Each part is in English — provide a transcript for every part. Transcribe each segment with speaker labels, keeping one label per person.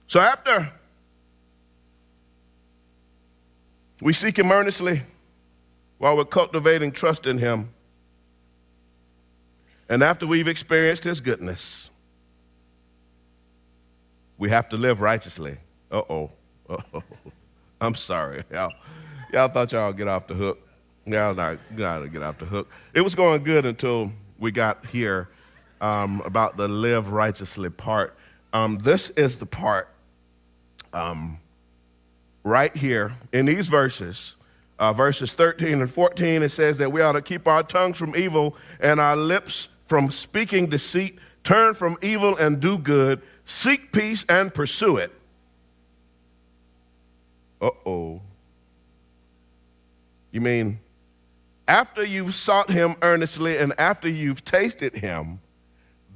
Speaker 1: So after we seek him earnestly while we're cultivating trust in him, and after we've experienced his goodness, we have to live righteously. Uh-oh. I'm sorry. Y'all thought y'all would get off the hook. Y'all not gonna get off the hook. It was going good until we got here about the live righteously part. This is the part right here in these verses, verses 13 and 14. It says that we ought to keep our tongues from evil and our lips from speaking deceit, turn from evil and do good, seek peace and pursue it. Uh-oh. You mean after you've sought him earnestly and after you've tasted him,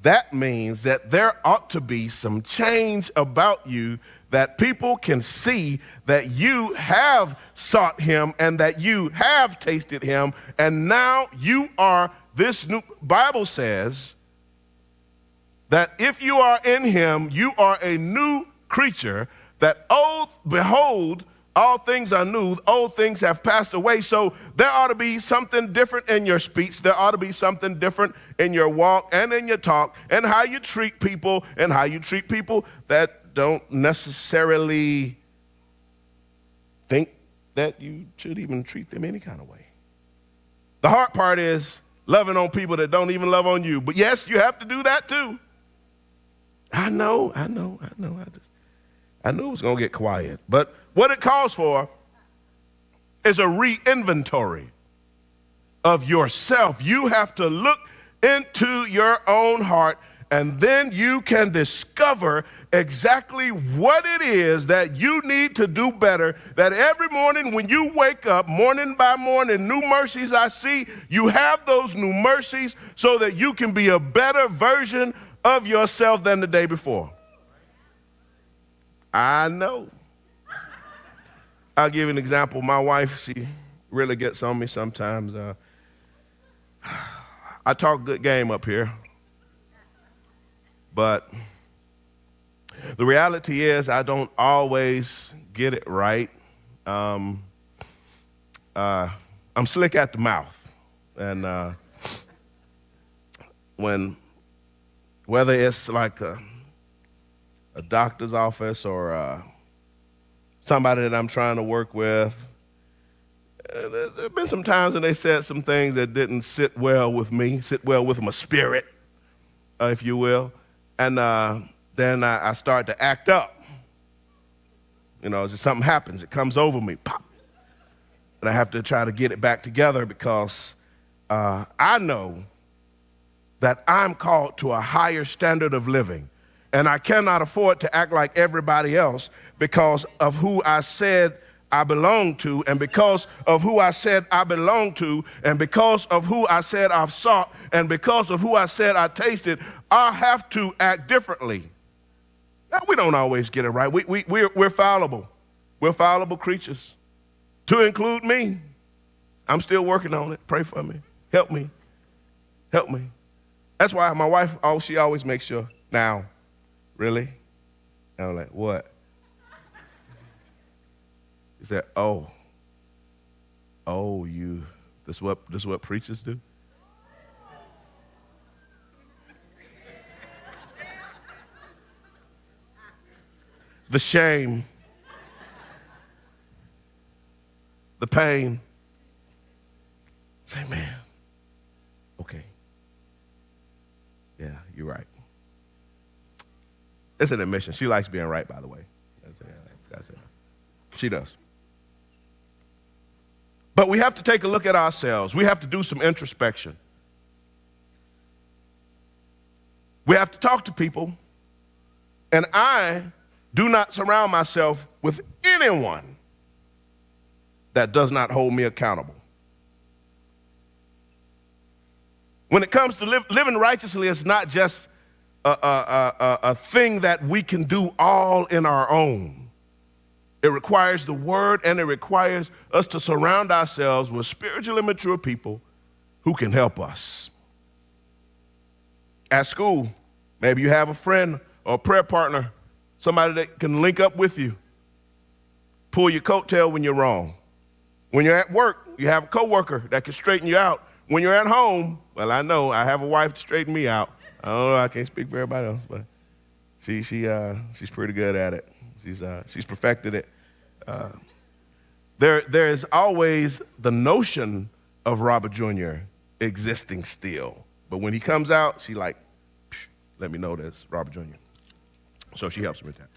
Speaker 1: that means that there ought to be some change about you that people can see that you have sought him and that you have tasted him, and now you are this new. Bible says that if you are in him, you are a new creature, that, oh, behold, all things are new, old things have passed away. So there ought to be something different in your speech. There ought to be something different in your walk and in your talk and how you treat people that don't necessarily think that you should even treat them any kind of way. The hard part is loving on people that don't even love on you. But yes, you have to do that too. I know. I knew it was going to get quiet. But what it calls for is a re-inventory of yourself. You have to look into your own heart, and then you can discover exactly what it is that you need to do better, that every morning when you wake up, morning by morning, new mercies I see, you have those new mercies so that you can be a better version of yourself than the day before. I know. I'll give you an example. My wife, she really gets on me sometimes. I talk good game up here, but the reality is I don't always get it right. I'm slick at the mouth, and whether it's like a doctor's office or somebody that I'm trying to work with, there have been some times when they said some things that didn't sit well with me, sit well with my spirit, if you will. And then I start to act up. You know, just something happens. It comes over me, pop. And I have to try to get it back together because I know that I'm called to a higher standard of living. And I cannot afford to act like everybody else because of who I said I belong to, and because of who I said I belong to, and because of who I said I've sought, and because of who I said I tasted, I have to act differently. Now, we don't always get it right. We're fallible. We're fallible creatures, to include me. I'm still working on it. Pray for me. Help me. Help me. That's why my wife, she always makes sure, now, really? And I'm like, what? He said, this is what preachers do? The shame, the pain. Say, man, okay. Yeah, you're right. It's an admission. She likes being right, by the way. She does. But we have to take a look at ourselves. We have to do some introspection. We have to talk to people. And I do not surround myself with anyone that does not hold me accountable. When it comes to living righteously, it's not just a thing that we can do all in our own. It requires the word, and it requires us to surround ourselves with spiritually mature people who can help us. At school, maybe you have a friend or a prayer partner somebody that can link up with you, pull your coattail when you're wrong. When you're at work, you have a coworker that can straighten you out. When you're at home, well, I know I have a wife to straighten me out. I don't know, I can't speak for everybody else, but she's pretty good at it. She's perfected it. There is always the notion of Robert Jr. existing still. But when he comes out, she like, let me know that's Robert Jr. So she helps me with that.